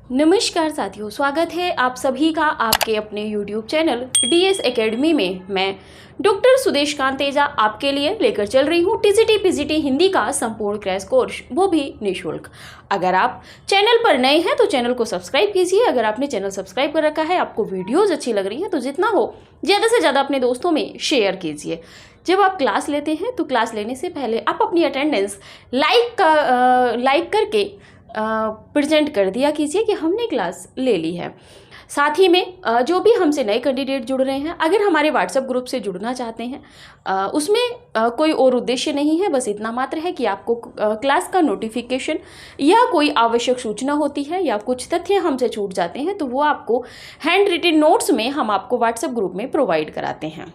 नमस्कार साथियों, स्वागत है आप सभी का आपके अपने YouTube चैनल DS एकेडमी में। मैं डॉक्टर सुदेश कांत तेजा आपके लिए लेकर चल रही हूँ TGT PGT हिंदी का संपूर्ण क्रैश कोर्स, वो भी निःशुल्क। अगर आप चैनल पर नए हैं तो चैनल को सब्सक्राइब कीजिए। अगर आपने चैनल सब्सक्राइब कर रखा है, आपको वीडियोज़ अच्छी लग रही हैं तो जितना हो ज़्यादा से ज़्यादा अपने दोस्तों में शेयर कीजिए। जब आप क्लास लेते हैं तो क्लास लेने से पहले आप अपनी अटेंडेंस लाइक करके प्रेजेंट कर दिया कीजिए कि हमने क्लास ले ली है। साथ ही में जो भी हमसे नए कैंडिडेट जुड़ रहे हैं, अगर हमारे व्हाट्सएप ग्रुप से जुड़ना चाहते हैं, उसमें कोई और उद्देश्य नहीं है, बस इतना मात्र है कि आपको क्लास का नोटिफिकेशन या कोई आवश्यक सूचना होती है या कुछ तथ्य हमसे छूट जाते हैं तो वो आपको हैंड रिटन नोट्स में हम आपको व्हाट्सएप ग्रुप में प्रोवाइड कराते हैं।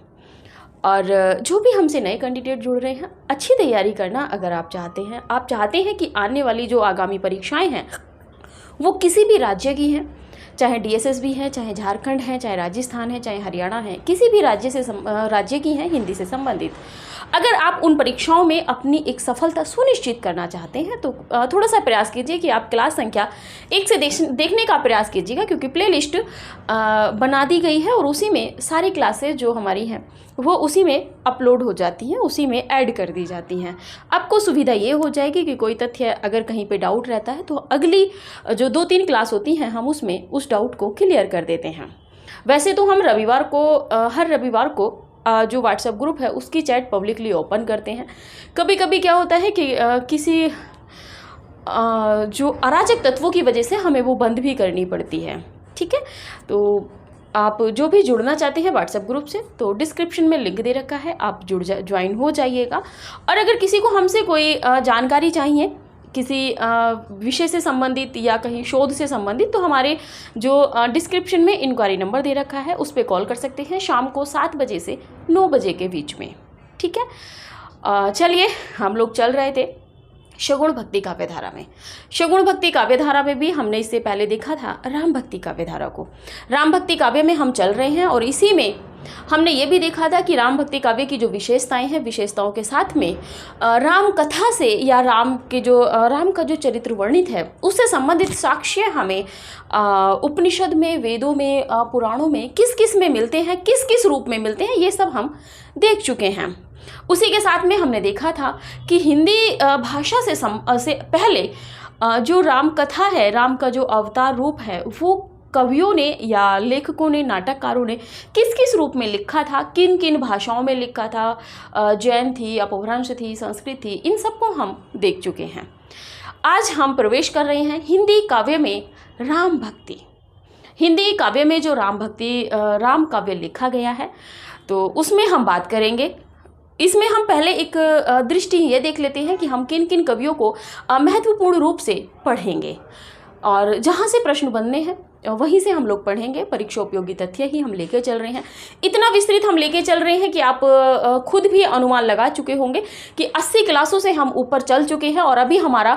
और जो भी हमसे नए कैंडिडेट जुड़ रहे हैं, अच्छी तैयारी करना अगर आप चाहते हैं कि आने वाली जो आगामी परीक्षाएं हैं वो किसी भी राज्य की हैं, चाहे DSSB है, चाहे झारखंड है, चाहे राजस्थान है, चाहे हरियाणा है, किसी भी राज्य की हैं हिंदी से संबंधित, अगर आप उन परीक्षाओं में अपनी एक सफलता सुनिश्चित करना चाहते हैं तो थोड़ा सा प्रयास कीजिए कि आप क्लास संख्या 1 से देखने का प्रयास कीजिएगा, क्योंकि प्लेलिस्ट बना दी गई है और उसी में सारी क्लासेस जो हमारी हैं वो उसी में अपलोड हो जाती हैं, उसी में ऐड कर दी जाती हैं। आपको सुविधा ये हो जाएगी कि कोई तथ्य अगर कहीं पे डाउट रहता है तो अगली जो 2-3 क्लास होती हैं हम उसमें उस डाउट को क्लियर कर देते हैं। वैसे तो हम हर रविवार को जो व्हाट्सएप ग्रुप है उसकी चैट पब्लिकली ओपन करते हैं। कभी कभी क्या होता है कि किसी जो अराजक तत्वों की वजह से हमें वो बंद भी करनी पड़ती है। ठीक है, तो आप जो भी जुड़ना चाहते हैं व्हाट्सएप ग्रुप से तो डिस्क्रिप्शन में लिंक दे रखा है, आप ज्वाइन हो जाइएगा। और अगर किसी को हमसे कोई जानकारी चाहिए किसी विषय से संबंधित या कहीं शोध से संबंधित, तो हमारे जो डिस्क्रिप्शन में इंक्वायरी नंबर दे रखा है उस पर कॉल कर सकते हैं शाम को 7 बजे से 9 बजे के बीच में। ठीक है, चलिए हम लोग चल रहे थे शगुण भक्ति काव्य धारा में। शगुण भक्ति काव्य धारा में भी हमने इससे पहले देखा था राम भक्ति काव्य धारा को। राम भक्ति काव्य में हम चल रहे हैं और इसी में हमने ये भी देखा था कि राम भक्ति काव्य की जो विशेषताएं हैं, विशेषताओं के साथ में राम कथा से या राम का जो चरित्र वर्णित है उससे संबंधित साक्ष्य हमें उपनिषद में, वेदों में, पुराणों में किस किस में मिलते हैं, किस किस रूप में मिलते हैं, ये सब हम देख चुके हैं। उसी के साथ में हमने देखा था कि हिंदी भाषा से पहले जो राम कथा है, राम का जो अवतार रूप है, वो कवियों ने या लेखकों ने, नाटककारों ने किस किस रूप में लिखा था, किन किन भाषाओं में लिखा था, जैन थी, अपभ्रंश थी, संस्कृत थी, इन सबको हम देख चुके हैं। आज हम प्रवेश कर रहे हैं हिंदी काव्य में राम भक्ति। हिंदी काव्य में जो राम काव्य लिखा गया है तो उसमें हम बात करेंगे। इसमें हम पहले एक दृष्टि ये देख लेते हैं कि हम किन किन कवियों को महत्वपूर्ण रूप से पढ़ेंगे, और जहाँ से प्रश्न बनने हैं वहीं से हम लोग पढ़ेंगे। परीक्षा उपयोगी तथ्य ही हम लेके चल रहे हैं, इतना विस्तृत हम लेके चल रहे हैं कि आप खुद भी अनुमान लगा चुके होंगे कि 80 क्लासों से हम ऊपर चल चुके हैं। और अभी हमारा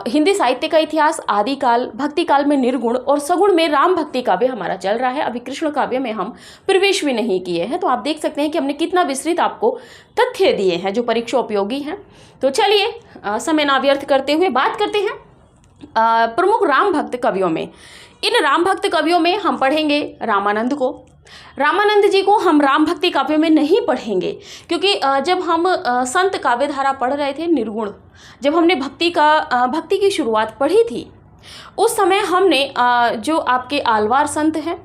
हिंदी साहित्य का इतिहास आदिकाल, भक्ति काल में निर्गुण और सगुण में राम भक्ति काव्य हमारा चल रहा है। अभी कृष्ण काव्य में हम प्रवेश भी नहीं किए हैं, तो आप देख सकते हैं कि हमने कितना विस्तृत आपको तथ्य दिए हैं जो परीक्षा उपयोगी हैं। तो चलिए समय ना व्यर्थ करते हुए बात करते हैं प्रमुख राम भक्त कवियों में। इन राम भक्त कवियों में हम पढ़ेंगे रामानंद को। रामानंद जी को हम राम भक्ति काव्य में नहीं पढ़ेंगे, क्योंकि जब हम संत काव्य धारा पढ़ रहे थे निर्गुण, जब हमने भक्ति की शुरुआत पढ़ी थी उस समय हमने जो आपके आलवार संत हैं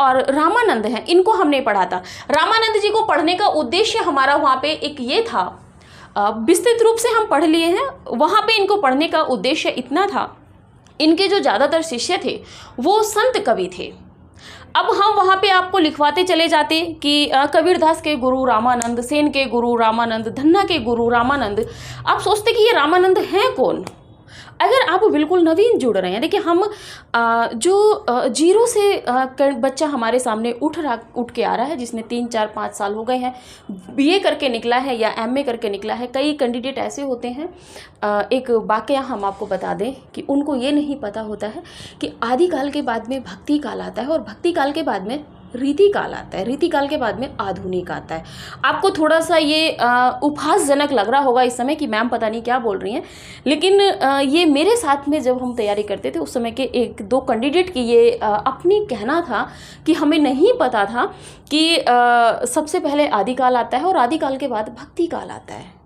और रामानंद हैं इनको हमने पढ़ा था। रामानंद जी को पढ़ने का उद्देश्य हमारा वहाँ पे एक ये था, विस्तृत रूप से हम पढ़ लिए हैं। वहाँ पे इनको पढ़ने का उद्देश्य इतना था, इनके जो ज़्यादातर शिष्य थे वो संत कवि थे। अब हम वहाँ पे आपको लिखवाते चले जाते कि कबीरदास के गुरु रामानंद, सेन के गुरु रामानंद, धन्ना के गुरु रामानंद। आप सोचते कि ये रामानंद हैं कौन? अगर आप बिल्कुल नवीन जुड़ रहे हैं, देखिए हम जो जीरो से बच्चा हमारे सामने उठ के आ रहा है, जिसने 3-4-5 साल हो गए हैं, BA करके निकला है या MA करके निकला है। कई कैंडिडेट ऐसे होते हैं, एक वाकया हम आपको बता दें कि उनको ये नहीं पता होता है कि आदिकाल के बाद में भक्ति काल आता है और भक्ति काल के बाद में रीतिकाल आता है, रीतिकाल के बाद में आधुनिक आता है। आपको थोड़ा सा ये उपहासजनक लग रहा होगा इस समय कि मैम पता नहीं क्या बोल रही हैं, लेकिन ये मेरे साथ में जब हम तैयारी करते थे उस समय के एक दो कैंडिडेट की ये अपनी कहना था कि हमें नहीं पता था कि सबसे पहले आदिकाल आता है और आदिकाल के बाद भक्ति काल आता है,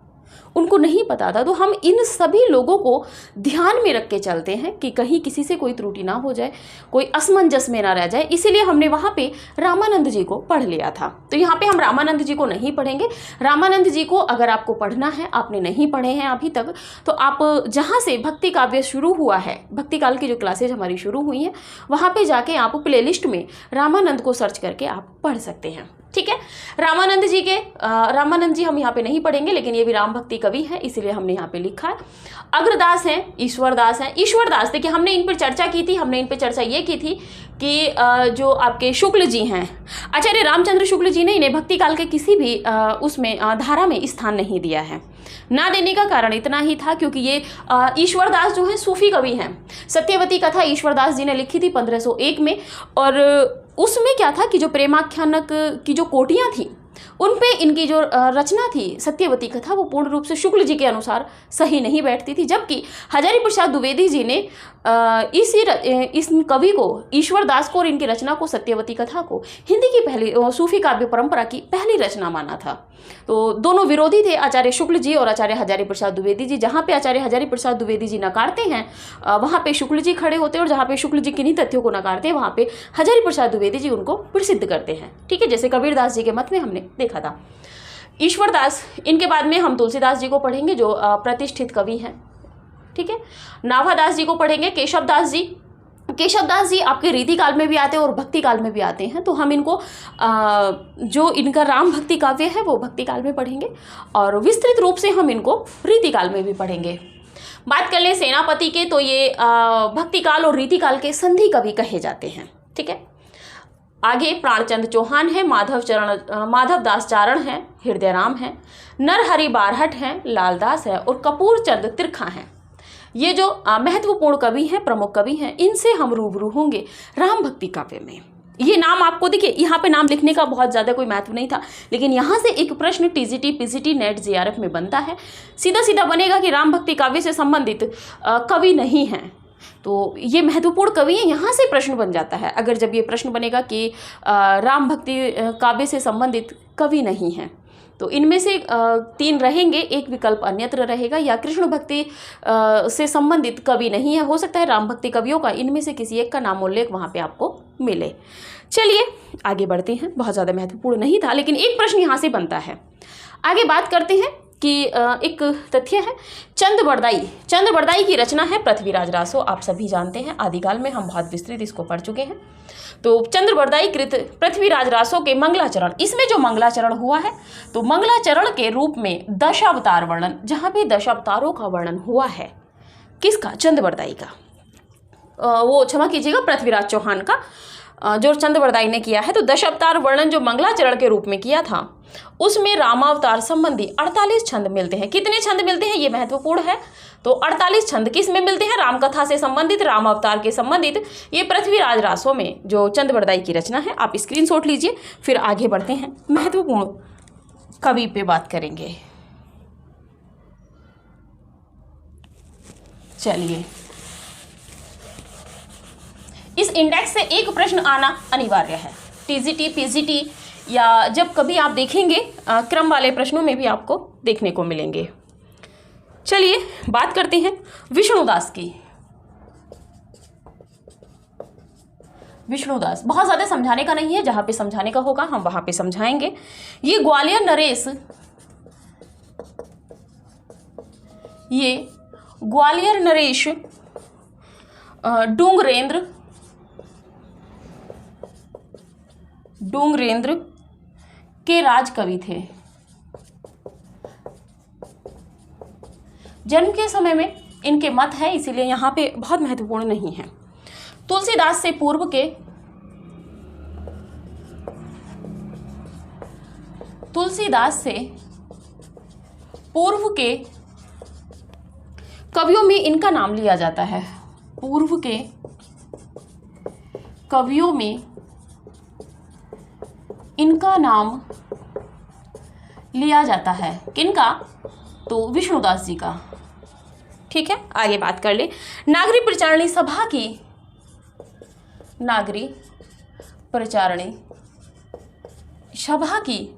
उनको नहीं पता था। तो हम इन सभी लोगों को ध्यान में रख के चलते हैं कि कहीं किसी से कोई त्रुटि ना हो जाए, कोई असमंजस में ना रह जाए, इसीलिए हमने वहाँ पे रामानंद जी को पढ़ लिया था। तो यहाँ पे हम रामानंद जी को नहीं पढ़ेंगे। रामानंद जी को अगर आपको पढ़ना है, आपने नहीं पढ़े हैं अभी तक, तो आप जहाँ से भक्ति काव्य शुरू हुआ है, भक्ति काल की जो क्लासेज हमारी शुरू हुई हैं, वहाँ पर जाके आप प्लेलिस्ट में रामानंद को सर्च करके आप पढ़ सकते हैं। ठीक है, रामानंद जी हम यहाँ पे नहीं पढ़ेंगे, लेकिन ये भी राम भक्ति कवि है, इसीलिए हमने यहाँ पे लिखा है। अग्रदास हैं, ईश्वरदास हैं। ईश्वरदास देखिए हमने इन पर चर्चा की थी, हमने इन पर चर्चा ये की थी कि जो आपके शुक्ल जी हैं, आचार्य रामचंद्र शुक्ल जी ने इन्हें भक्ति काल के किसी भी उसमें धारा में स्थान नहीं दिया है। ना देने का कारण इतना ही था क्योंकि ये ईश्वरदास जो हैं सूफी कवि हैं। सत्यवती कथा ईश्वरदास जी ने लिखी थी 1501 में, और उसमें क्या था कि जो प्रेमाख्यानक की जो कोटियाँ थी उन पे इनकी जो रचना थी सत्यवती कथा, वो पूर्ण रूप से शुक्ल जी के अनुसार सही नहीं बैठती थी, जबकि हजारी प्रसाद द्विवेदी जी ने इस कवि को, ईश्वरदास को और इनकी रचना को, सत्यवती कथा को हिंदी की पहली सूफी काव्य परंपरा की पहली रचना माना था। तो दोनों विरोधी थे, आचार्य शुक्ल जी और आचार्य हजारी प्रसाद द्विवेदी जी। जहाँ पे आचार्य हजारी प्रसाद द्विवेदी जी नकारते हैं वहाँ पे शुक्ल जी खड़े होते हैं, और जहाँ पे शुक्ल जी किन्हीं तथ्यों को नकारते हैं वहाँ पे हजारी प्रसाद द्विवेदी जी उनको प्रसिद्ध करते हैं। ठीक है, जैसे कबीरदास जी के मत में हमने देखा था। ईश्वरदास, इनके बाद में हम तुलसीदास जी को पढ़ेंगे जो प्रतिष्ठित कवि हैं। ठीक है, नाभादास जी को पढ़ेंगे। केशवदास जी आपके रीति काल में भी आते हैं और भक्ति काल में भी आते हैं, तो हम इनको जो इनका राम भक्ति काव्य है वो भक्ति काल में पढ़ेंगे, और विस्तृत रूप से हम इनको रीति काल में भी पढ़ेंगे। बात कर लें सेनापति के, तो ये भक्ति काल और रीति काल के संधि कवि कहे जाते हैं। ठीक है, आगे प्राणचंद चौहान है, माधवदास चारण है, हृदयराम है, नरहरि बारहट हैं, लालदास है, और कपूर चंद तिरखा हैं। ये जो महत्वपूर्ण कवि हैं, प्रमुख कवि हैं, इनसे हम रूबरू होंगे राम भक्ति काव्य में। ये नाम आपको देखिए, यहाँ पे नाम लिखने का बहुत ज़्यादा कोई महत्व नहीं था, लेकिन यहाँ से एक प्रश्न टीजीटी, पीजीटी, नेट, जेआरएफ में बनता है। सीधा सीधा बनेगा कि राम भक्ति काव्य से संबंधित कवि नहीं हैं, तो ये महत्वपूर्ण कवि हैं, यहाँ से प्रश्न बन जाता है। अगर जब ये प्रश्न बनेगा कि राम भक्ति काव्य से संबंधित कवि नहीं हैं, तो इनमें से 3 रहेंगे, एक विकल्प अन्यत्र रहेगा, या कृष्ण भक्ति से संबंधित कवि नहीं है, हो सकता है राम भक्ति कवियों का इनमें से किसी एक का नाम उल्लेख वहाँ पे आपको मिले। चलिए आगे बढ़ते हैं, बहुत ज़्यादा महत्वपूर्ण नहीं था, लेकिन एक प्रश्न यहाँ से बनता है। आगे बात करते हैं कि एक तथ्य है, चंद्रबरदाई की रचना है पृथ्वीराज रासो। आप सभी जानते हैं, आदिकाल में हम बहुत विस्तृत इसको पढ़ चुके हैं। तो चंद्रबरदाई कृत पृथ्वीराज रासो के मंगलाचरण, इसमें जो मंगलाचरण हुआ है, तो मंगलाचरण के रूप में दशावतार वर्णन, जहाँ पे दशावतारों का वर्णन हुआ है, किसका? चंद्रबरदाई का। वो क्षमा कीजिएगा, पृथ्वीराज चौहान का जो चंद्रबरदाई ने किया है। तो दशावतार वर्णन जो मंगलाचरण के रूप में किया था, उसमें रामावतार संबंधी 48 छंद मिलते हैं। कितने छंद मिलते हैं ये महत्वपूर्ण है। तो 48 छंद किस में मिलते हैं? रामकथा से संबंधित, राम अवतार के संबंधित। ये पृथ्वीराज रासो में जो चंद्रबरदाई की रचना है, आप स्क्रीनशॉट लीजिए। फिर आगे बढ़ते हैं, महत्वपूर्ण कवि पे बात करेंगे। चलिए, इस इंडेक्स से एक प्रश्न आना अनिवार्य है। टीजीटी, पीजीटी या जब कभी आप देखेंगे क्रम वाले प्रश्नों में भी आपको देखने को मिलेंगे। चलिए बात करते हैं विष्णुदास की। विष्णुदास बहुत ज़्यादा समझाने का नहीं है, जहाँ पे समझाने का होगा हम वहाँ पे समझाएंगे। ये ग्वालियर नरेश, ये ग्वालियर नरेश डूंगरेंद्र के राजकवि थे। जन्म के समय में इनके मत है, इसीलिए यहाँ पे बहुत महत्वपूर्ण नहीं है। तुलसीदास से पूर्व के कवियों में इनका नाम लिया जाता है। पूर्व के कवियों में इनका नाम लिया जाता है। किनका? तो विष्णुदास जी का। ठीक है, आगे बात कर ले। नागरी प्रचारणी सभा की, नागरी प्रचारणी सभा की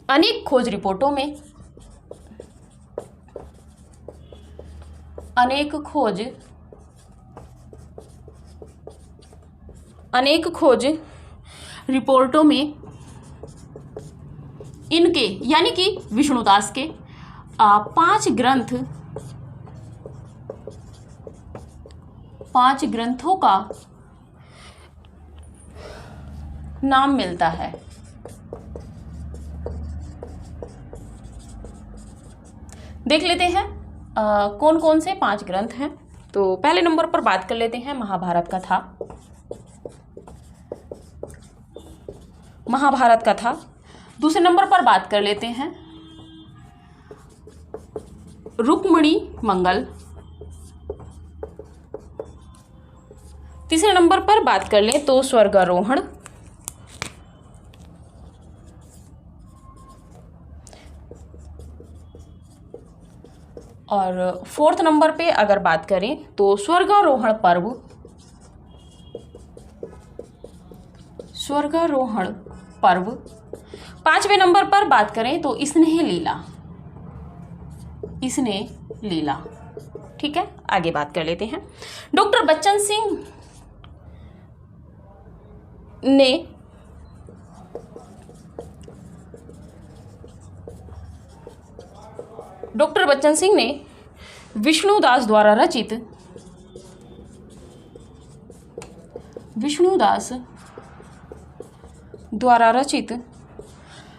अनेक खोज रिपोर्टों में, अनेक खोज रिपोर्टों में इनके यानी कि विष्णुदास के 5 ग्रंथों का नाम मिलता है। देख लेते हैं कौन कौन से 5 ग्रंथ हैं। तो पहले नंबर पर बात कर लेते हैं महाभारत कथा। महाभारत कथा। दूसरे नंबर पर बात कर लेते हैं रुक्मिणी मंगल। तीसरे नंबर पर बात कर लें तो स्वर्गारोहण। और फोर्थ नंबर पे अगर बात करें तो स्वर्गारोहण पर्व। स्वर्गारोहण पर्व। 5वें नंबर पर बात करें तो स्नेह लीला। स्नेह लीला। ठीक है, आगे बात कर लेते हैं। डॉक्टर बच्चन सिंह ने विष्णुदास द्वारा रचित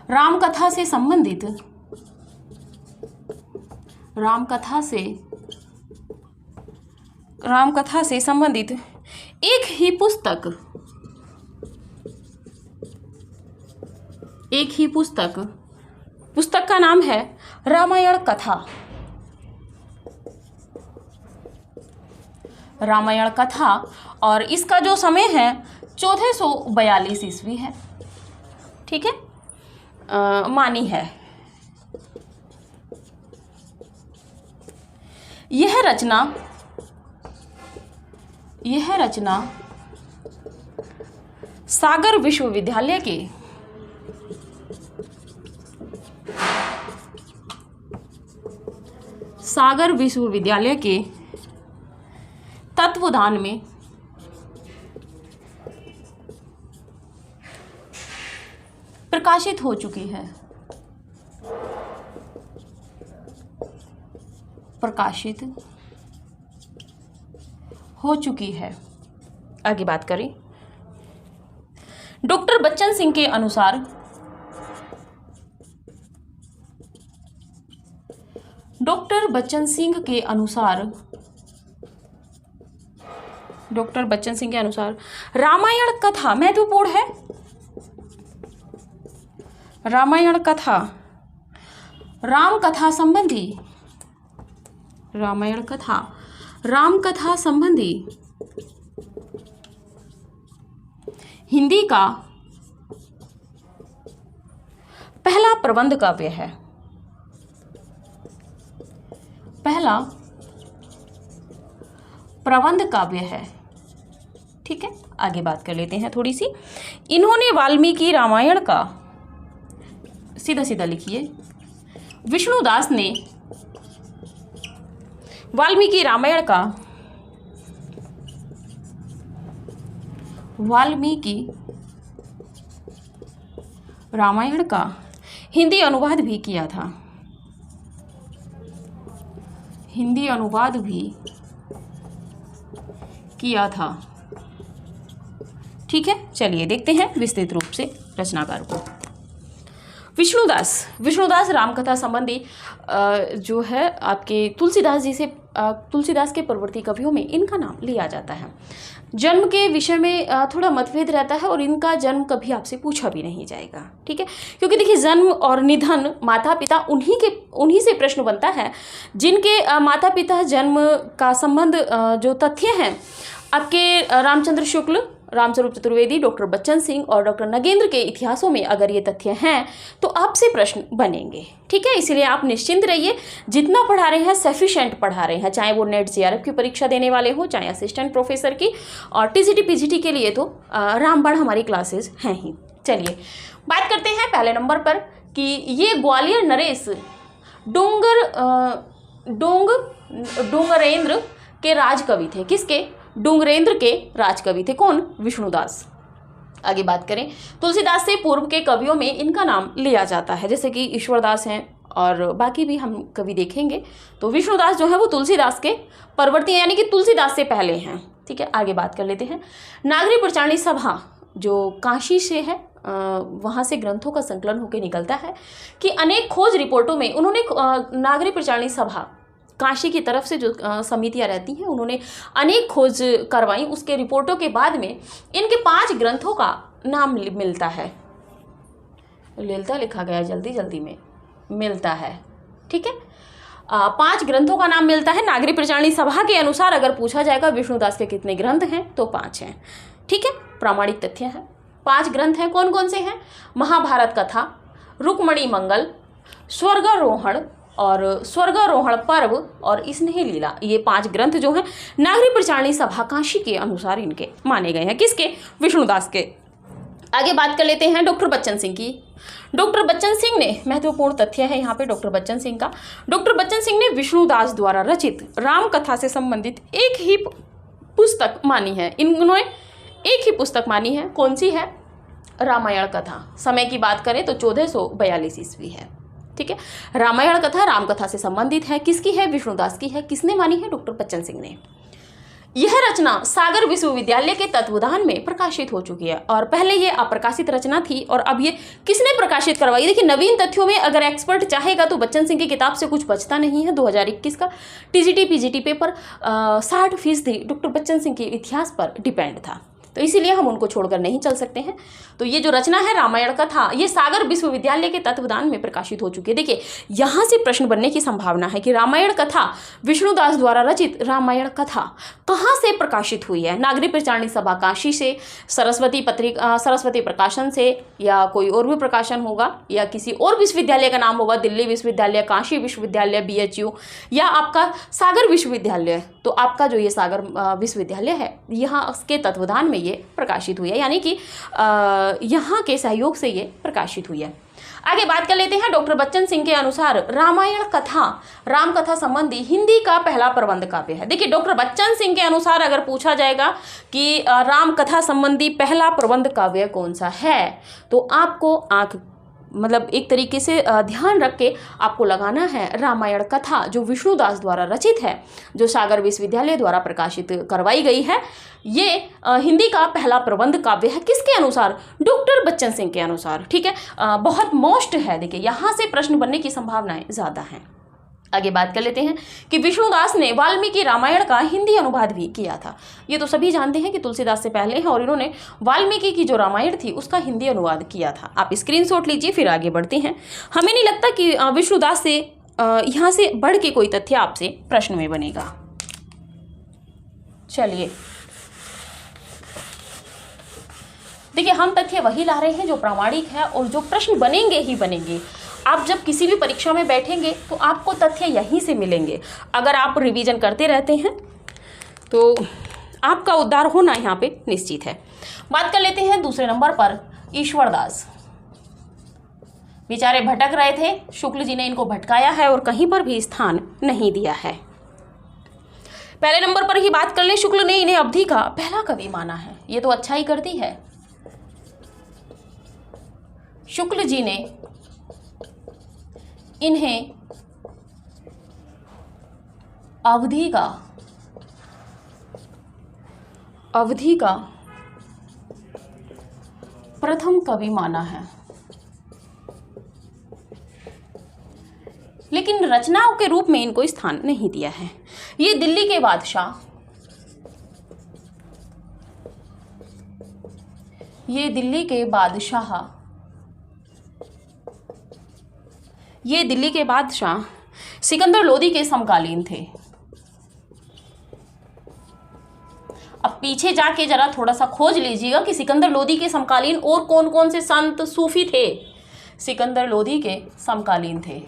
रामकथा से संबंधित एक ही पुस्तक का नाम है रामायण कथा। और इसका जो समय है 1442 ईस्वी है। ठीक है, मानी है। यह रचना सागर विश्वविद्यालय के तत्वाधान में प्रकाशित हो चुकी है। आगे बात करें। डॉक्टर बच्चन सिंह के अनुसार रामायण कथा महत्वपूर्ण है। रामायण कथा रामकथा संबंधी हिंदी का पहला प्रबंध काव्य है। ठीक है, आगे बात कर लेते हैं थोड़ी सी। इन्होंने वाल्मीकि रामायण का, सीधा सीधा लिखिए, विष्णुदास ने वाल्मीकि रामायण का हिंदी अनुवाद भी किया था। ठीक है, चलिए देखते हैं विस्तृत रूप से रचनाकार को। विष्णुदास रामकथा संबंधी जो है आपके तुलसीदास के परवर्ती कवियों में इनका नाम लिया जाता है। जन्म के विषय में थोड़ा मतभेद रहता है और इनका जन्म कभी आपसे पूछा भी नहीं जाएगा। ठीक है, क्योंकि देखिए जन्म और निधन माता पिता उन्हीं से प्रश्न बनता है जिनके माता पिता जन्म का संबंध जो तथ्य हैं आपके रामचंद्र शुक्ल रामस्वरूप चतुर्वेदी, डॉक्टर बच्चन सिंह और डॉक्टर नगेंद्र के इतिहासों में अगर ये तथ्य हैं तो आपसे प्रश्न बनेंगे। ठीक है, इसलिए आप निश्चिंत रहिए, जितना पढ़ा रहे हैं सफिशिएंट पढ़ा रहे हैं, चाहे वो नेट जेआरएफ की परीक्षा देने वाले हो, चाहे असिस्टेंट प्रोफेसर की, और टीजीटी पीजीटी के लिए तो रामबाण हमारी क्लासेस हैं ही। चलिए बात करते हैं पहले नंबर पर कि ये ग्वालियर नरेश डोंगरेंद्र के राजकवि थे। किसके? डोंगरेंद्र के राजकवि थे। कौन? विष्णुदास। आगे बात करें, तुलसीदास से पूर्व के कवियों में इनका नाम लिया जाता है, जैसे कि ईश्वरदास हैं और बाकी भी हम कवि देखेंगे। तो विष्णुदास जो है वो तुलसीदास के परवर्ती हैं, यानी कि तुलसीदास से पहले हैं। ठीक है, आगे बात कर लेते हैं। नागरी प्रचारणी सभा जो काशी से है, वहाँ से ग्रंथों का संकलन होकर निकलता है कि अनेक खोज रिपोर्टों में उन्होंने नागरी प्रचारणी सभा काशी की तरफ से जो समितियाँ रहती हैं उन्होंने अनेक खोज करवाई। उसके रिपोर्टों के बाद में इनके 5 ग्रंथों का नाम मिलता है। लेलता लिखा गया जल्दी जल्दी में, मिलता है। ठीक है, 5 ग्रंथों का नाम मिलता है। नागरी प्रचारणी सभा के अनुसार अगर पूछा जाएगा विष्णुदास के कितने ग्रंथ हैं तो 5 हैं। ठीक है, प्रामाणिक तथ्य है। 5 ग्रंथ हैं। कौन कौन से हैं? महाभारत कथा, रुक्मणी मंगल, स्वर्गारोहण और स्वर्गारोहण पर्व और स्नेह लीला। ये 5 ग्रंथ जो हैं नागरी प्रचारणी सभा काशी के अनुसार इनके माने गए हैं। किसके? विष्णुदास के। आगे बात कर लेते हैं डॉक्टर बच्चन सिंह की। डॉक्टर बच्चन सिंह ने, महत्वपूर्ण तथ्य है यहाँ पे डॉक्टर बच्चन सिंह का, डॉक्टर बच्चन सिंह ने विष्णुदास द्वारा रचित राम कथा से संबंधित एक ही पुस्तक मानी है। इन्होंने एक ही पुस्तक मानी है। कौन सी है? रामायण कथा। समय की बात करें तो 1442 ईस्वी है। ठीक है, रामायण कथा राम कथा से संबंधित है। किसकी है? विष्णुदास की है। किसने मानी है? डॉक्टर बच्चन सिंह ने। यह रचना सागर विश्वविद्यालय के तत्वावधान में प्रकाशित हो चुकी है और पहले ये अप्रकाशित रचना थी और अब ये किसने प्रकाशित करवाई? देखिए, नवीन तथ्यों में अगर एक्सपर्ट चाहेगा तो बच्चन सिंह की किताब से कुछ बचता नहीं है। 2021 का TGT PGT paper 60% doctor Bachchan Singh के इतिहास पर डिपेंड था, तो इसीलिए हम उनको छोड़कर नहीं चल सकते हैं। तो ये जो रचना है रामायण कथा, ये सागर विश्वविद्यालय के तत्वावधान में प्रकाशित हो चुकी है। देखिए, यहाँ से प्रश्न बनने की संभावना है कि रामायण कथा, विष्णुदास द्वारा रचित रामायण कथा कहाँ से प्रकाशित हुई है? नागरी प्रचारणी सभा काशी से, सरस्वती प्रकाशन से, या कोई और भी प्रकाशन होगा, या किसी और विश्वविद्यालय का नाम होगा, दिल्ली विश्वविद्यालय, काशी विश्वविद्यालय, BHU, या आपका सागर विश्वविद्यालय। तो आपका जो ये सागर विश्वविद्यालय है, यहाँ के तत्वावधान में ये प्रकाशित हुई है, यानी कि यहाँ के सहयोग से ये प्रकाशित हुई है। आगे बात कर लेते हैं। डॉक्टर बच्चन सिंह के अनुसार रामायण कथा, राम कथा संबंधी हिंदी का पहला प्रबंध काव्य है। देखिए, डॉक्टर बच्चन सिंह के अनुसार अगर पूछा जाएगा कि राम कथा संबंधी पहला प्रबंध काव्य कौन सा है, तो आपको मतलब एक तरीके से ध्यान रख के आपको लगाना है रामायण कथा, जो विष्णुदास द्वारा रचित है, जो सागर विश्वविद्यालय द्वारा प्रकाशित करवाई गई है। ये हिंदी का पहला प्रबंध काव्य है। किसके अनुसार? डॉक्टर बच्चन सिंह के अनुसार। ठीक है, बहुत मोस्ट है। देखिए, यहाँ से प्रश्न बनने की संभावनाएं ज़्यादा हैं। आगे बात कर लेते हैं कि विष्णुदास ने वाल्मीकि रामायण का हिंदी अनुवाद भी किया था। ये तो सभी जानते हैं कि तुलसीदास से पहले हैं और इन्होंने वाल्मीकि की जो रामायण थी उसका हिंदी अनुवाद किया था। आप स्क्रीनशॉट लीजिए, फिर आगे बढ़ते हैं। हमें नहीं लगता कि विष्णुदास से यहाँ से बढ़ के कोई तथ्य आपसे प्रश्न में बनेगा। चलिए, देखिए, हम तथ्य वही ला रहे हैं जो प्रामाणिक है और जो प्रश्न बनेंगे ही बनेंगे। आप जब किसी भी परीक्षा में बैठेंगे तो आपको तथ्य यहीं से मिलेंगे। अगर आप रिवीजन करते रहते हैं तो आपका उद्धार होना यहाँ पे निश्चित है। बात कर लेते हैं दूसरे नंबर पर ईश्वरदास। बेचारे भटक रहे थे, शुक्ल जी ने इनको भटकाया है और कहीं पर भी स्थान नहीं दिया है। पहले नंबर पर ही बात कर ले, शुक्ल ने इन्हें अवधि का पहला कवि माना है। ये तो अच्छा ही करती है। शुक्ल जी ने इन्हें अवधि का प्रथम कवि माना है, लेकिन रचनाओं के रूप में इनको स्थान नहीं दिया है। ये दिल्ली के बादशाह, ये दिल्ली के बादशाह सिकंदर लोदी के समकालीन थे। अब पीछे जाके जरा थोड़ा सा खोज लीजिएगा कि सिकंदर लोदी के समकालीन और कौन कौन से संत सूफी थे। सिकंदर लोदी के समकालीन थे।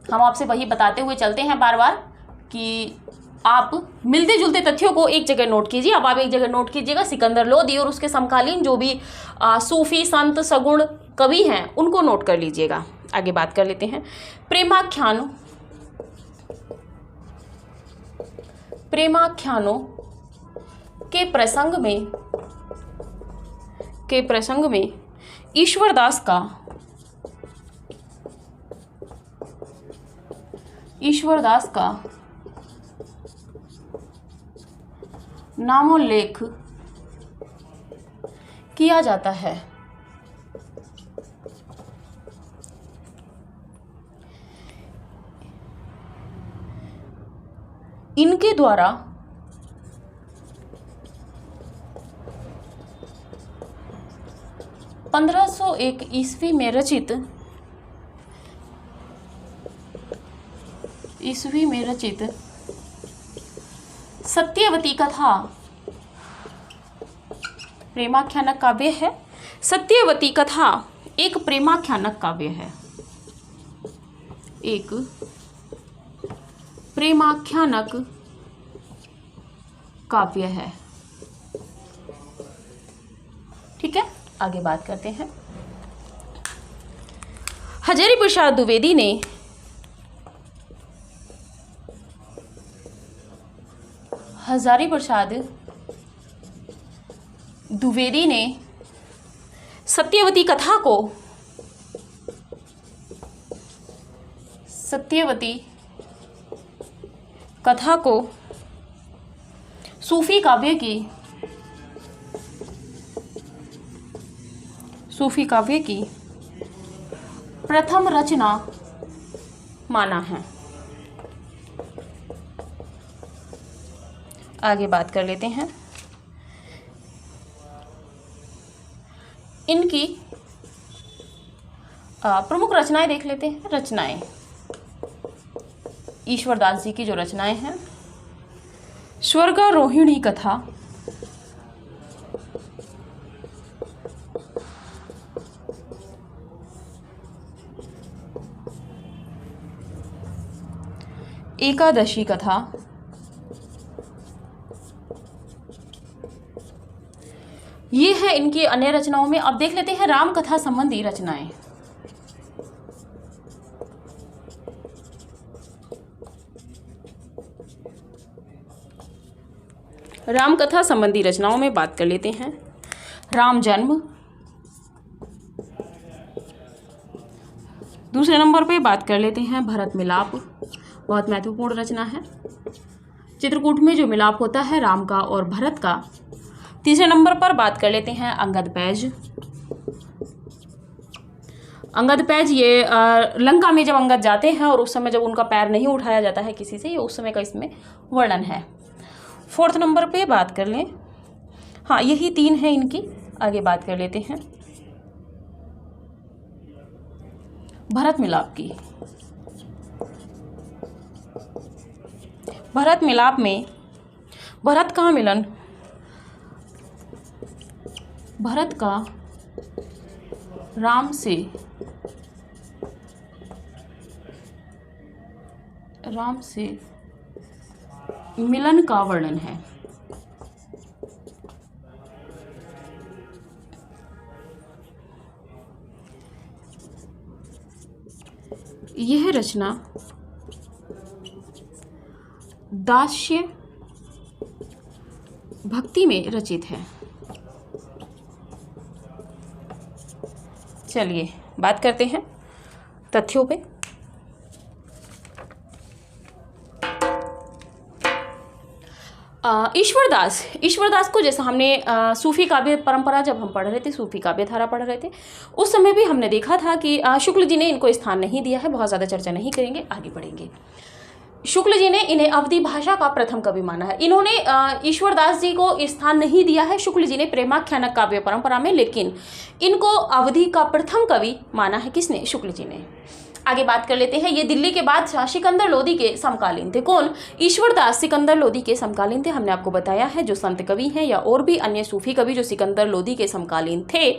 हम आपसे वही बताते हुए चलते हैं बार बार कि आप मिलते जुलते तथ्यों को एक जगह नोट कीजिए। अब आप एक जगह नोट कीजिएगा सिकंदर लोदी और उसके समकालीन जो भी सूफी संत सगुण कवि हैं उनको नोट कर लीजिएगा। आगे बात कर लेते हैं। प्रेमाख्यानों के प्रसंग में ईश्वरदास का नामोल्लेख किया जाता है। इनके द्वारा ईस्वी में रचित सत्यवती कथा प्रेमाख्यानक काव्य है। सत्यवती कथा एक प्रेमाख्यानक काव्य है। एक प्रेमाख्यानक काव्य है। ठीक है, आगे बात करते हैं। हजारी प्रसाद द्विवेदी ने सत्यवती कथा को सूफी काव्य की प्रथम रचना माना है। आगे बात कर लेते हैं। इनकी प्रमुख रचनाएं देख लेते हैं। रचनाएं ईश्वरदास जी की जो रचनाएं हैं, स्वर्गारोहिणी कथा, एकादशी कथा, ये है इनकी अन्य रचनाओं में। अब देख लेते हैं राम कथा संबंधी रचनाएं। राम कथा संबंधी रचनाओं में बात कर लेते हैं। राम जन्म, दूसरे नंबर पे बात कर लेते हैं भरत मिलाप, बहुत महत्वपूर्ण रचना है। चित्रकूट में जो मिलाप होता है राम का और भरत का। तीसरे नंबर पर बात कर लेते हैं अंगद पैज। ये लंका में जब अंगद जाते हैं और उस समय जब उनका पैर नहीं उठाया जाता है किसी से, ये उस समय का इसमें वर्णन है। फोर्थ नंबर पे बात कर लें, हाँ यही तीन है इनकी। आगे बात कर लेते हैं भरत मिलाप की। भरत मिलाप में भरत का मिलन, भरत का राम से मिलन का वर्णन है। यह रचना दास्य भक्ति में रचित है। चलिए बात करते हैं तथ्यों पे। ईश्वरदास को जैसा हमने सूफी काव्य परंपरा जब हम पढ़ रहे थे, सूफी काव्य धारा पढ़ रहे थे, उस समय भी हमने देखा था कि शुक्ल जी ने इनको स्थान नहीं दिया है। बहुत ज़्यादा चर्चा नहीं करेंगे, आगे बढ़ेंगे। शुक्ल जी ने इन्हें अवधी भाषा का प्रथम कवि माना है। इन्होंने ईश्वरदास जी को स्थान नहीं दिया है शुक्ल जी ने प्रेमाख्यानक काव्य परंपरा में, लेकिन इनको अवधी का प्रथम कवि माना है। किसने? शुक्ल जी ने। आगे बात कर लेते हैं, ये दिल्ली के बादशाह सिकंदर लोदी के समकालीन थे। कौन? ईश्वरदास सिकंदर लोदी के समकालीन थे। हमने आपको बताया है जो संत कवि हैं या और भी अन्य सूफी कवि जो सिकंदर लोदी के समकालीन थे,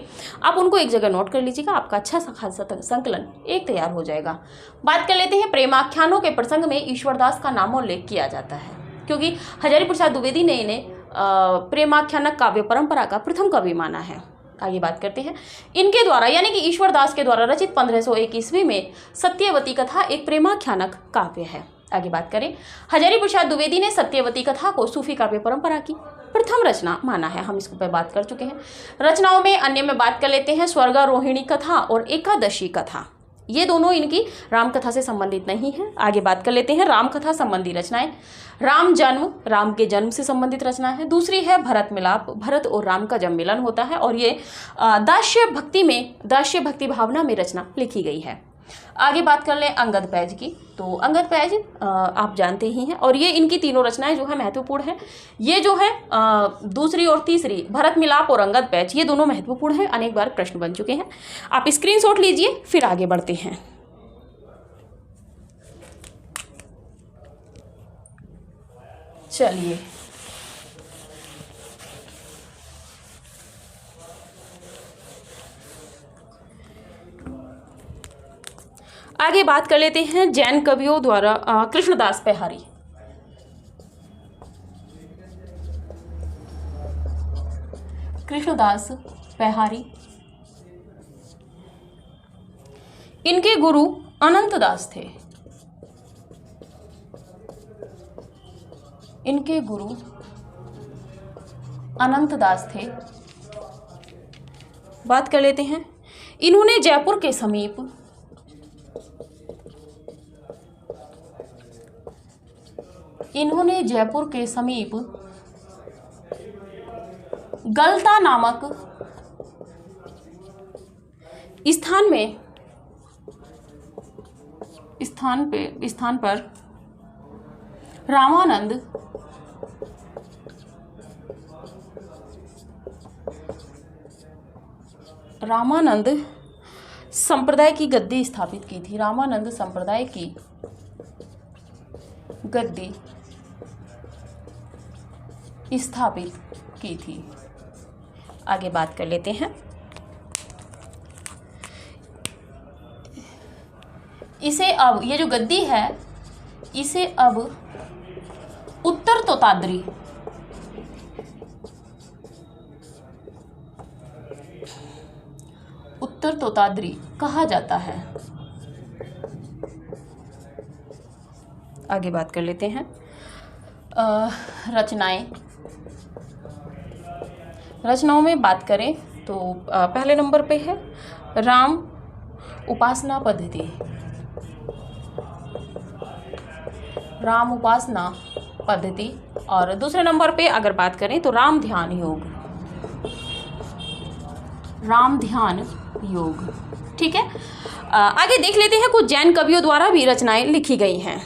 आप उनको एक जगह नोट कर लीजिएगा, आपका अच्छा खासा संकलन एक तैयार हो जाएगा। बात कर लेते हैं, प्रेमाख्यानों के प्रसंग में ईश्वरदास का नामोल्लेख किया जाता है क्योंकि हजारी प्रसाद द्विवेदी ने इन्हें प्रेमाख्यानक काव्य परंपरा का प्रथम कवि माना है। आगे बात करते हैं, इनके द्वारा यानी कि ईश्वरदास के द्वारा रचित 1501 ईस्वी में सत्यवती कथा एक प्रेमाख्यानक काव्य है। आगे बात करें, हजारी प्रसाद द्विवेदी ने सत्यवती कथा को सूफी काव्य परंपरा की प्रथम रचना माना है। हम इसको पे बात कर चुके हैं। रचनाओं में अन्य में बात कर लेते हैं, स्वर्गारोहिणी कथा और एकादशी कथा, ये दोनों इनकी रामकथा से संबंधित नहीं है। आगे बात कर लेते हैं, रामकथा संबंधी रचनाएं, राम जन्म, राम के जन्म से संबंधित रचना है। दूसरी है भरत मिलाप, भरत और राम का जब मिलन होता है, और ये दास्य भक्ति भावना में रचना लिखी गई है। आगे बात कर लें अंगद पैज की, तो अंगद पैज आप जानते ही हैं, और ये इनकी तीनों रचनाएं जो है महत्वपूर्ण है। ये जो है दूसरी और तीसरी, भरत मिलाप और अंगद पैज, ये दोनों महत्वपूर्ण है, अनेक बार प्रश्न बन चुके हैं। आप स्क्रीनशॉट लीजिए, फिर आगे बढ़ते हैं। चलिए आगे बात कर लेते हैं जैन कवियों द्वारा कृष्णदास पेहारी। कृष्णदास पेहारी, इनके गुरु अनंत दास थे। इनके गुरु अनंत दास थे। बात कर लेते हैं, इन्होंने जयपुर के समीप गलता नामक स्थान पर रामानंद संप्रदाय की गद्दी स्थापित की थी। रामानंद संप्रदाय की गद्दी स्थापित की थी। आगे बात कर लेते हैं, इसे अब ये जो गद्दी है, इसे अब उत्तर तोताद्री कहा जाता है। आगे बात कर लेते हैं रचनाओं में बात करें तो पहले नंबर पे है राम उपासना पद्धति, और दूसरे नंबर पे अगर बात करें तो राम ध्यान योग। ठीक है, आगे देख लेते हैं कुछ जैन कवियों द्वारा भी रचनाएं लिखी गई हैं।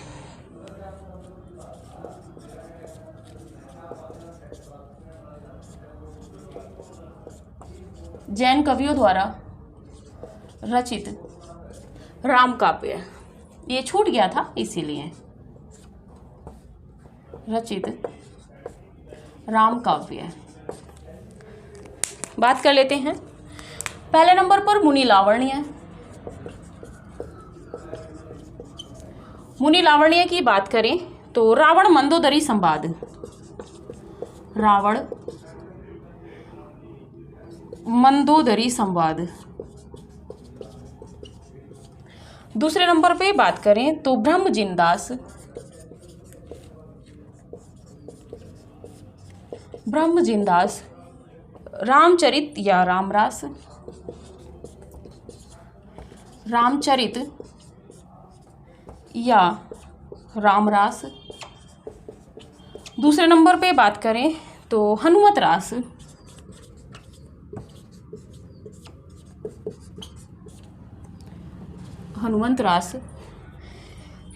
जैन कवियों द्वारा रचित राम काव्य, ये छूट गया था इसीलिए, रचित राम काव्य। बात कर लेते हैं, पहले नंबर पर मुनि लावण्य की बात करें तो रावण मंदोदरी संवाद। दूसरे नंबर पे बात करें तो ब्रह्मजिनदास रामचरित या रामरास। दूसरे नंबर पे बात करें तो हनुमत रास।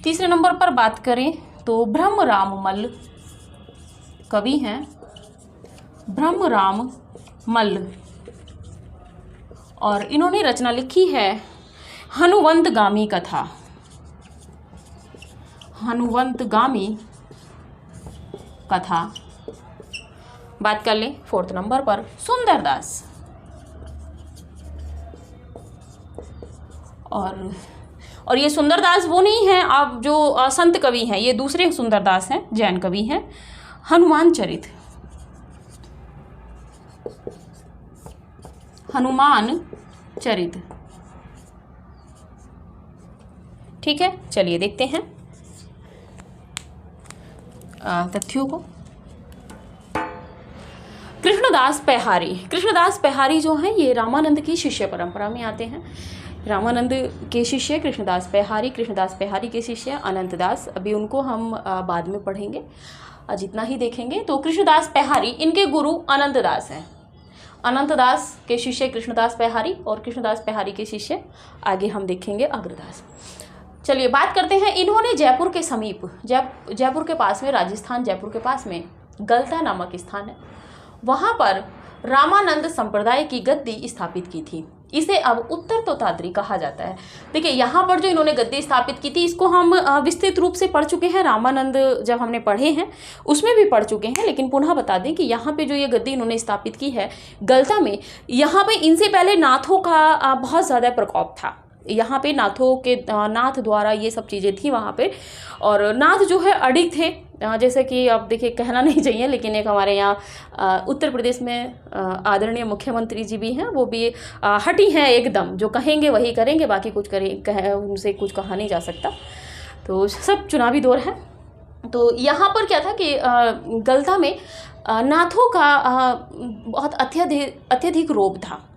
तीसरे नंबर पर बात करें तो ब्रह्म राम मल्ल कवि हैं, ब्रह्म राम मल्ल, और इन्होंने रचना लिखी है हनुवंतगामी कथा, हनुवंतगामी कथा। बात कर लें 4th नंबर पर सुंदरदास, और ये सुंदरदास वो नहीं है आप जो संत कवि हैं, ये दूसरे सुंदरदास हैं, जैन कवि हैं। हनुमान चरित, हनुमान चरित, ठीक है। चलिए देखते हैं तथ्यों को। कृष्णदास पैहारी, कृष्णदास पैहारी जो हैं ये रामानंद की शिष्य परंपरा में आते हैं। रामानंद के शिष्य कृष्णदास पैहारी, कृष्णदास पैहारी के शिष्य अनंतदास। अभी उनको हम बाद में पढ़ेंगे, जितना ही देखेंगे। तो कृष्णदास पैहारी, इनके गुरु अनंतदास हैं। अनंतदास के शिष्य कृष्णदास पैहारी और कृष्णदास पैहारी के शिष्य आगे हम देखेंगे अग्रदास। चलिए बात करते हैं। इन्होंने जयपुर के समीप, जयपुर के पास में, राजस्थान जयपुर के पास में गलता नामक स्थान है, वहाँ पर रामानंद संप्रदाय की गद्दी स्थापित की थी। इसे अब उत्तर तोताद्री कहा जाता है। देखिए यहाँ पर जो इन्होंने गद्दी स्थापित की थी, इसको हम विस्तृत रूप से पढ़ चुके हैं। रामानंद जब हमने पढ़े हैं उसमें भी पढ़ चुके हैं, लेकिन पुनः बता दें कि यहाँ पे जो ये गद्दी इन्होंने स्थापित की है गलता में, यहाँ पे इनसे पहले नाथों का बहुत ज़्यादा प्रकोप था। यहाँ पे नाथों के नाथ द्वारा ये सब चीज़ें थी वहाँ पे, और नाथ जो है अडिग थे। जैसे कि अब देखिए कहना नहीं चाहिए, लेकिन एक हमारे यहाँ उत्तर प्रदेश में आदरणीय मुख्यमंत्री जी भी हैं, वो भी हटी हैं एकदम, जो कहेंगे वही करेंगे, बाकी कुछ उनसे कुछ कहा नहीं जा सकता। तो सब चुनावी दौर है। तो यहाँ पर क्या था कि गलता में नाथों का बहुत अत्यधिक रोब था,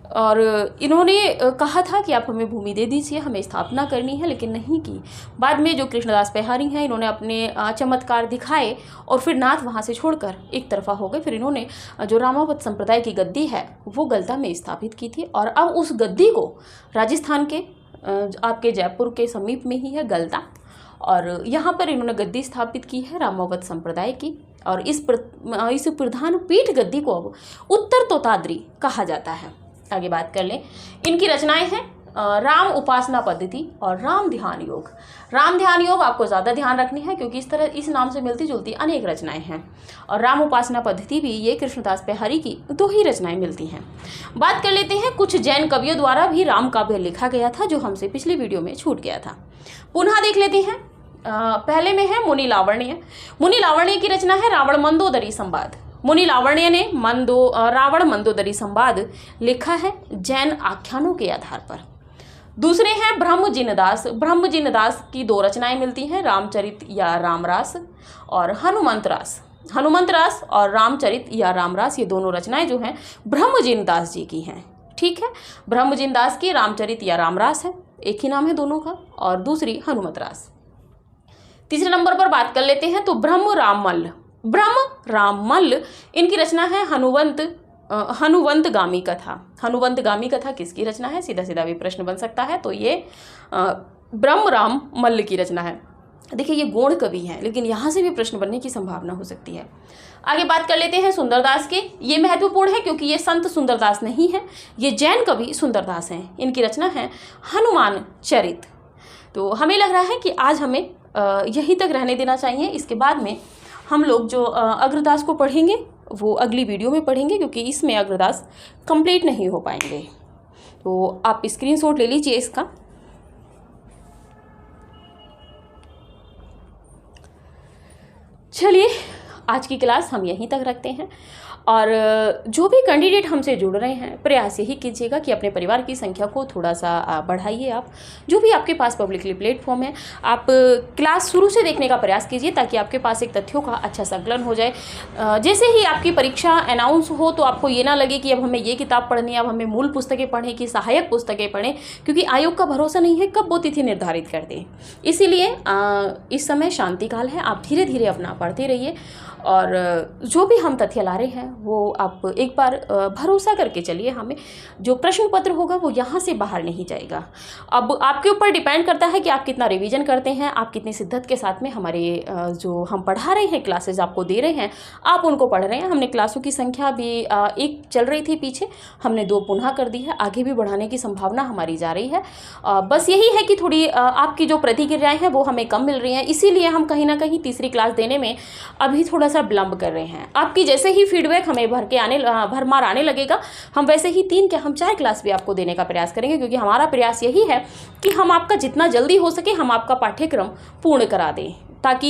और इन्होंने कहा था कि आप हमें भूमि दे दीजिए, हमें स्थापना करनी है, लेकिन नहीं की। बाद में जो कृष्णदास पैहारी हैं, इन्होंने अपने चमत्कार दिखाए और फिर नाथ वहाँ से छोड़कर एक तरफा हो गए। फिर इन्होंने जो रामावत संप्रदाय की गद्दी है वो गलता में स्थापित की थी, और अब उस गद्दी को राजस्थान के आपके जयपुर के समीप में ही है गलता, और यहाँ पर इन्होंने गद्दी स्थापित की है रामावत संप्रदाय की। और इस प्रधान पीठ गद्दी को अब उत्तर तोताद्री कहा जाता है। आगे बात कर लें। इनकी रचनाएं हैं राम उपासना पद्धति और राम ध्यान योग। राम ध्यान योग आपको ज़्यादा ध्यान रखनी है, क्योंकि इस नाम से मिलती जुलती अनेक रचनाएं हैं, और राम उपासना पद्धति भी ये कृष्णदास पैहारी की 2 ही रचनाएं मिलती हैं। बात कर लेते हैं, कुछ जैन कवियों द्वारा भी राम काव्य लिखा गया था, जो हमसे पिछले वीडियो में छूट गया था। पुनः देख लेते हैं। पहले में है मुनि लावण्य। मुनि लावण्य की रचना है रावण मंदोदरी संवाद। मुनि लावण्य ने रावण मंदोदरी संवाद लिखा है जैन आख्यानों के आधार पर। दूसरे हैं ब्रह्मजिनदास। ब्रह्मजिनदास की 2 रचनाएं मिलती हैं, रामचरित या रामरास और हनुमंतरास। हनुमंतरास और रामचरित या रामरास, ये दोनों रचनाएं जो हैं ब्रह्मजिनदास जी की हैं। ठीक है, ब्रह्मजिनदास की रामचरित या रामरास है, एक ही नाम है दोनों का, और दूसरी हनुमंतरास। तीसरे नंबर पर बात कर लेते हैं तो ब्रह्म राममल्ल, इनकी रचना है हनुवंतगामी कथा। हनुवंतगामी कथा किसकी रचना है? सीधा सीधा भी प्रश्न बन सकता है, तो ये ब्रह्म राम मल्ल की रचना है। देखिए ये गौड़ कवि हैं, लेकिन यहाँ से भी प्रश्न बनने की संभावना हो सकती है। आगे बात कर लेते हैं सुंदरदास के। ये महत्वपूर्ण है क्योंकि ये संत सुंदरदास नहीं है, ये जैन कवि सुंदरदास हैं। इनकी रचना है हनुमान चरित। तो हमें लग रहा है कि आज हमें यहीं तक रहने देना चाहिए। इसके बाद में हम लोग जो अग्रदास को पढ़ेंगे वो अगली वीडियो में पढ़ेंगे, क्योंकि इसमें अग्रदास कंप्लीट नहीं हो पाएंगे। तो आप स्क्रीनशॉट ले लीजिए इसका। चलिए आज की क्लास हम यहीं तक रखते हैं, और जो भी कैंडिडेट हमसे जुड़ रहे हैं प्रयास यही कीजिएगा कि अपने परिवार की संख्या को थोड़ा सा बढ़ाइए। आप जो भी आपके पास पब्लिकली प्लेटफॉर्म है, आप क्लास शुरू से देखने का प्रयास कीजिए, ताकि आपके पास एक तथ्यों का अच्छा संकलन हो जाए। जैसे ही आपकी परीक्षा अनाउंस हो तो आपको ये ना लगे कि अब हमें ये किताब पढ़नी है, अब हमें मूल पुस्तकें पढ़ें कि सहायक पुस्तकें पढ़ें, क्योंकि आयोग का भरोसा नहीं है कब वो तिथि निर्धारित कर दें। इसीलिए इस समय शांति काल है, आप धीरे धीरे अपना पढ़ते रहिए। और जो भी हम तथ्य ला रहे हैं वो आप एक बार भरोसा करके चलिए हमें। जो प्रश्न पत्र होगा वो यहाँ से बाहर नहीं जाएगा। अब आपके ऊपर डिपेंड करता है कि आप कितना रिवीजन करते हैं, आप कितनी शिद्दत के साथ में हमारे जो हम पढ़ा रहे हैं, क्लासेज आपको दे रहे हैं, आप उनको पढ़ रहे हैं। हमने क्लासों की संख्या भी एक चल रही थी पीछे, हमने 2 पुनः कर दी है, आगे भी बढ़ाने की संभावना हमारी जा रही है। बस यही है कि थोड़ी आपकी जो प्रतिक्रियाएं हैं वो हमें कम मिल रही हैं, इसीलिए हम कहीं ना कहीं तीसरी क्लास देने में अभी थोड़ा सा विलंब कर रहे हैं। आपकी जैसे ही फीडबैक हमें भरमार आने लगेगा, हम वैसे ही 3 क्या हम 4 क्लास भी आपको देने का प्रयास करेंगे, क्योंकि हमारा प्रयास यही है कि हम आपका जितना जल्दी हो सके हम आपका पाठ्यक्रम पूर्ण करा दें, ताकि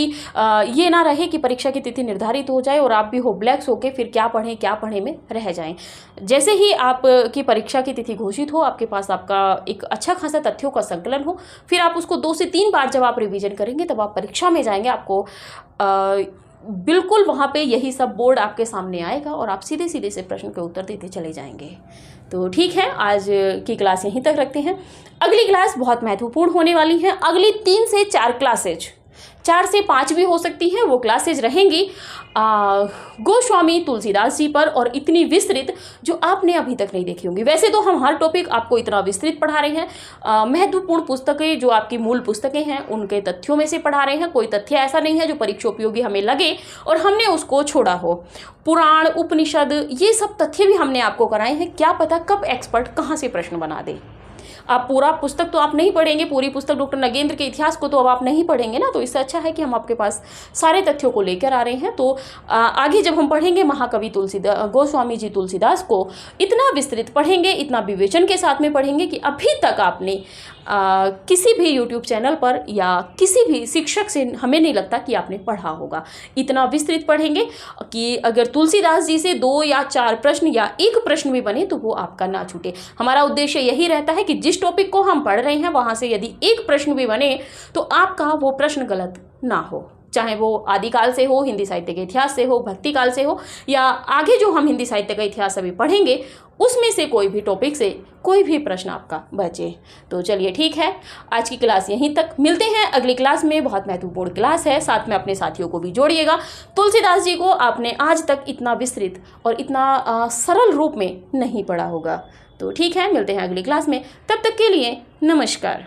ये ना रहे कि परीक्षा की तिथि निर्धारित हो जाए और आप भी हो ब्लैक्स होके फिर क्या पढ़ें में रह जाएं। जैसे ही आपकी परीक्षा की तिथि घोषित हो, आपके पास आपका एक अच्छा खासा तथ्यों का संकलन हो, फिर आप उसको 2 से 3 बार जब आप रिवीजन करेंगे तब आप परीक्षा में जाएंगे, आपको बिल्कुल वहाँ पे यही सब बोर्ड आपके सामने आएगा और आप सीधे सीधे से प्रश्न के उत्तर देते चले जाएंगे। तो ठीक है, आज की क्लास यहीं तक रखते हैं। अगली क्लास बहुत महत्वपूर्ण होने वाली है। अगली 3 से 4 क्लासेज, 4 से 5 भी हो सकती हैं, वो क्लासेज रहेंगी गोस्वामी तुलसीदास जी पर, और इतनी विस्तृत जो आपने अभी तक नहीं देखी होंगी। वैसे तो हम हर टॉपिक आपको इतना विस्तृत पढ़ा रहे हैं, महत्वपूर्ण पुस्तकें जो आपकी मूल पुस्तकें हैं उनके तथ्यों में से पढ़ा रहे हैं। कोई तथ्य ऐसा नहीं है जो परीक्षा उपयोगी हमें लगे और हमने उसको छोड़ा हो। पुराण, उपनिषद, ये सब तथ्य भी हमने आपको कराए हैं। क्या पता कब एक्सपर्ट कहाँ से प्रश्न बना दे। आप पूरा पुस्तक तो आप नहीं पढ़ेंगे, पूरी पुस्तक डॉक्टर नगेंद्र के इतिहास को तो अब आप नहीं पढ़ेंगे ना, तो इससे अच्छा है कि हम आपके पास सारे तथ्यों को लेकर आ रहे हैं। तो आगे जब हम पढ़ेंगे महाकवि गोस्वामी जी तुलसीदास को, इतना विस्तृत पढ़ेंगे, इतना विवेचन के साथ में पढ़ेंगे कि अभी तक आपने किसी भी यूट्यूब चैनल पर या किसी भी शिक्षक से हमें नहीं लगता कि आपने पढ़ा होगा। इतना विस्तृत पढ़ेंगे कि अगर तुलसीदास जी से 2 या 4 प्रश्न या 1 प्रश्न भी बने तो वो आपका ना छूटे। हमारा उद्देश्य यही रहता है कि जिस टॉपिक को हम पढ़ रहे हैं वहाँ से यदि 1 प्रश्न भी बने तो आपका वो प्रश्न गलत ना हो, चाहे वो आदिकाल से हो, हिंदी साहित्य के इतिहास से हो, भक्ति काल से हो, या आगे जो हम हिंदी साहित्य का इतिहास अभी पढ़ेंगे उसमें से कोई भी टॉपिक से कोई भी प्रश्न आपका बचे। तो चलिए ठीक है, आज की क्लास यहीं तक, मिलते हैं अगली क्लास में। बहुत महत्वपूर्ण क्लास है, साथ में अपने साथियों को भी जोड़िएगा। तुलसीदास जी को आपने आज तक इतना विस्तृत और इतना सरल रूप में नहीं पढ़ा होगा। तो ठीक है, मिलते हैं अगली क्लास में, तब तक के लिए नमस्कार।